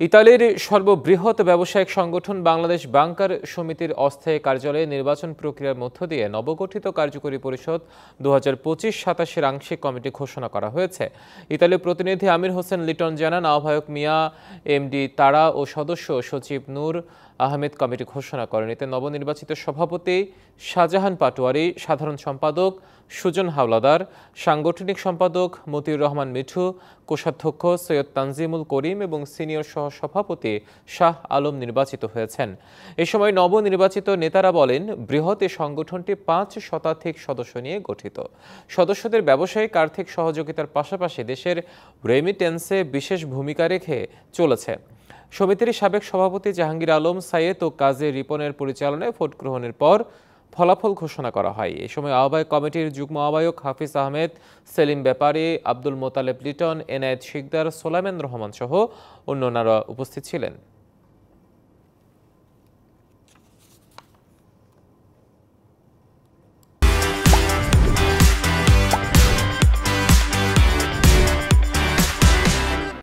ইতালির সর্ববৃহৎ ব্যবসায়িক সংগঠন বাংলাদেশ ব্যাংকার সমিতির অস্থায়ী কার্যালয়ে নির্বাচন প্রক্রিয়ার মধ্য দিয়ে নবগঠিত কার্যকরী পরিষদ 2025-27 আংশিক কমিটি ঘোষণা করা হয়েছে। ইতালীয় প্রতিনিধি আমির হোসেন লিটন জানান, আহ্বায়ক মিয়া এমডি তারা ও সদস্য সচিব নূর আহমেদ কমিটি ঘোষণা করেন। এতে নবনির্বাচিত সভাপতি শাহজাহান পাটোয়ারি, সাধারণ সম্পাদক সুজন হাওলাদার, সাংগঠনিক সম্পাদক মতিউর রহমান মিঠু, কোষাধ্যক্ষ সৈয়দ তানজিমুল করিম এবং সিনিয়র সহসভাপতি শাহ আলম নির্বাচিত হয়েছেন। এ সময় নবনির্বাচিত নেতারা বলেন, বৃহৎ এ সংগঠনটি 5 শতাধিক সদস্য নিয়ে গঠিত। সদস্যদের ব্যবসায়িক আর্থিক সহযোগিতার পাশাপাশি দেশের রেমিটেন্সে বিশেষ ভূমিকা রেখে চলেছে। সমিতির সাবেক সভাপতি জাহাঙ্গীর আলম সাইয়েদ ও কাজী রিপনের পরিচালনায় ভোট গ্রহণের পর ফলাফল ঘোষণা করা হয়। এ সময় আহ্বায়ক কমিটির যুগ্ম আহ্বায়ক হাফিজ আহমেদ, সেলিম ব্যাপারী, আব্দুল মোতালেব লিটন, এনায়েত শিকদার, সোলাইমান রহমান সহ অন্যান্যরা উপস্থিত ছিলেন।